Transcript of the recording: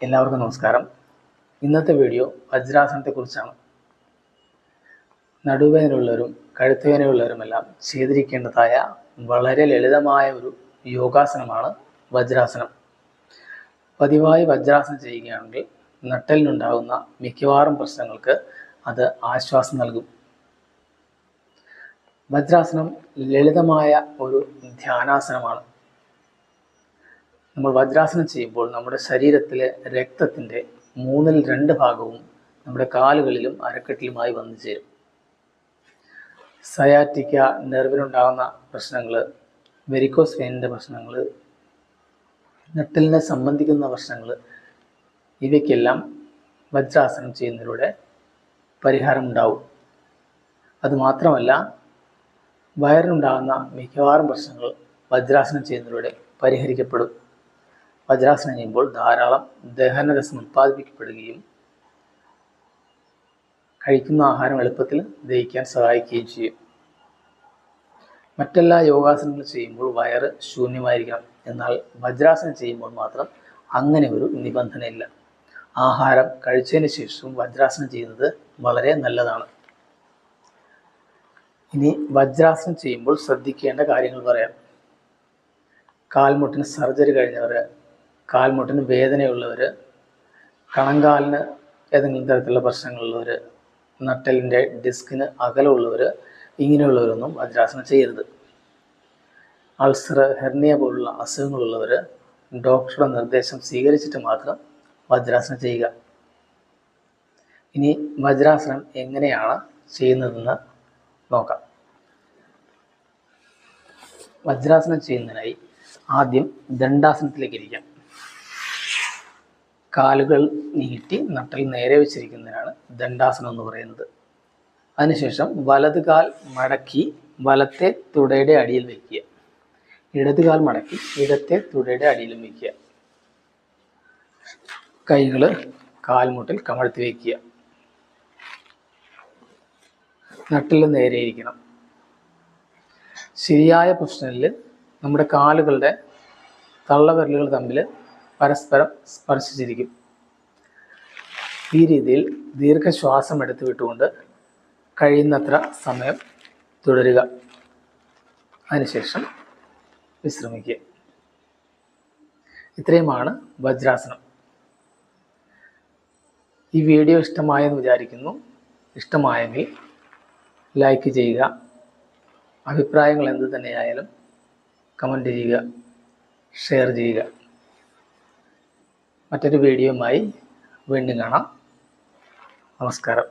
എല്ലാവർക്കും നമസ്കാരം. ഇന്നത്തെ വീഡിയോ വജ്രാസനത്തെക്കുറിച്ചാണ്. നടുവേദനയുള്ളവരും കഴുത്തുവേദനയുള്ളവരുമെല്ലാം ചെയ്തിരിക്കേണ്ടതായ വളരെ ലളിതമായ ഒരു യോഗാസനമാണ് വജ്രാസനം. പതിവായി വജ്രാസനം ചെയ്യുകയാണെങ്കിൽ നട്ടെല്ലിനുണ്ടാകുന്ന മിക്കവാറും പ്രശ്നങ്ങൾക്ക് അത് ആശ്വാസം നൽകും. വജ്രാസനം ലളിതമായ ഒരു ധ്യാനാസനമാണ്. നമ്മൾ വജ്രാസനം ചെയ്യുമ്പോൾ നമ്മുടെ ശരീരത്തിലെ രക്തത്തിൻ്റെ 2/3 ഭാഗവും നമ്മുടെ കാലുകളിലും അരക്കെട്ടിലുമായി വന്നു ചേരും. സയാറ്റിക്ക, നെർവിനുണ്ടാകുന്ന പ്രശ്നങ്ങൾ, വെരിക്കോസ് വെയിനിൻ്റെ പ്രശ്നങ്ങൾ, നട്ടെല്ലിനെ സംബന്ധിക്കുന്ന പ്രശ്നങ്ങൾ, ഇവയ്ക്കെല്ലാം വജ്രാസനം ചെയ്യുന്നതിലൂടെ പരിഹാരമുണ്ടാവും. അതുമാത്രമല്ല, വയറിനുണ്ടാകുന്ന മിക്കവാറും പ്രശ്നങ്ങൾ വജ്രാസനം ചെയ്യുന്നതിലൂടെ പരിഹരിക്കപ്പെടും. വജ്രാസനം ചെയ്യുമ്പോൾ ധാരാളം ദഹനരസം ഉത്പാദിപ്പിക്കപ്പെടുകയും കഴിക്കുന്ന ആഹാരം എളുപ്പത്തിൽ ദഹിക്കാൻ സഹായിക്കുകയും ചെയ്യും. മറ്റെല്ലാ യോഗാസനങ്ങളും ചെയ്യുമ്പോൾ വയറ് ശൂന്യമായിരിക്കണം. എന്നാൽ വജ്രാസനം ചെയ്യുമ്പോൾ മാത്രം അങ്ങനെ ഒരു നിബന്ധനയില്ല. ആഹാരം കഴിച്ചതിന് ശേഷവും വജ്രാസനം ചെയ്യുന്നത് വളരെ നല്ലതാണ്. ഇനി വജ്രാസനം ചെയ്യുമ്പോൾ ശ്രദ്ധിക്കേണ്ട കാര്യങ്ങൾ പറയാം. കാൽമുട്ടിന് സർജറി കഴിഞ്ഞവർ, കാൽമുട്ടിന് വേദനയുള്ളവർ, കണങ്കാലിന് ഏതെങ്കിലും തരത്തിലുള്ള പ്രശ്നങ്ങളുള്ളവർ, നട്ടെല്ലിൻ്റെ ഡിസ്കിന് അകലമുള്ളവർ, ഇങ്ങനെയുള്ളവരൊന്നും വജ്രാസനം ചെയ്യരുത്. അൾസർ, ഹെർണിയ പോലുള്ള അസുഖങ്ങളുള്ളവർ ഡോക്ടറുടെ നിർദ്ദേശം സ്വീകരിച്ചിട്ട് മാത്രം വജ്രാസനം ചെയ്യുക. ഇനി വജ്രാസനം എങ്ങനെയാണ് ചെയ്യുന്നതെന്ന് നോക്കാം. വജ്രാസനം ചെയ്യുന്നതിനായി ആദ്യം ദണ്ഡാസനത്തിലേക്ക് ഇരിക്കാം. കാലുകൾ നീട്ടി നട്ടൽ നേരെ വെച്ചിരിക്കുന്നതിനാണ് ദണ്ഡാസനം എന്ന് പറയുന്നത്. അതിനുശേഷം വലത് കാൽ മടക്കി വലത്തെ തുടയുടെ അടിയിൽ വയ്ക്കുക. ഇടത് കാൽ മടക്കി ഇടത്തെ തുടയുടെ അടിയിലും വയ്ക്കുക. കൈകൾ കാൽമുട്ടിൽ കമഴ്ത്തി വയ്ക്കുക. നട്ടിൽ നേരെ ഇരിക്കണം. ശരിയായ പൊസിഷനിൽ നമ്മുടെ കാലുകളുടെ തള്ളവിരലുകൾ തമ്മിൽ പരസ്പരം സ്പർശിച്ചിരിക്കും. ഈ രീതിയിൽ ദീർഘശ്വാസം എടുത്തു വിട്ടുകൊണ്ട് കഴിയുന്നത്ര സമയം തുടരുക. അതിനുശേഷം വിശ്രമിക്കുക. ഇത്രയുമാണ് വജ്രാസനം. ഈ വീഡിയോ ഇഷ്ടമായെന്ന് വിചാരിക്കുന്നു. ഇഷ്ടമായെങ്കിൽ ലൈക്ക് ചെയ്യുക. അഭിപ്രായങ്ങൾ എന്ത് തന്നെയായാലും കമൻറ്റ് ചെയ്യുക, ഷെയർ ചെയ്യുക. മറ്റൊരു വീഡിയോയുമായി വീണ്ടും കാണാം. നമസ്കാരം.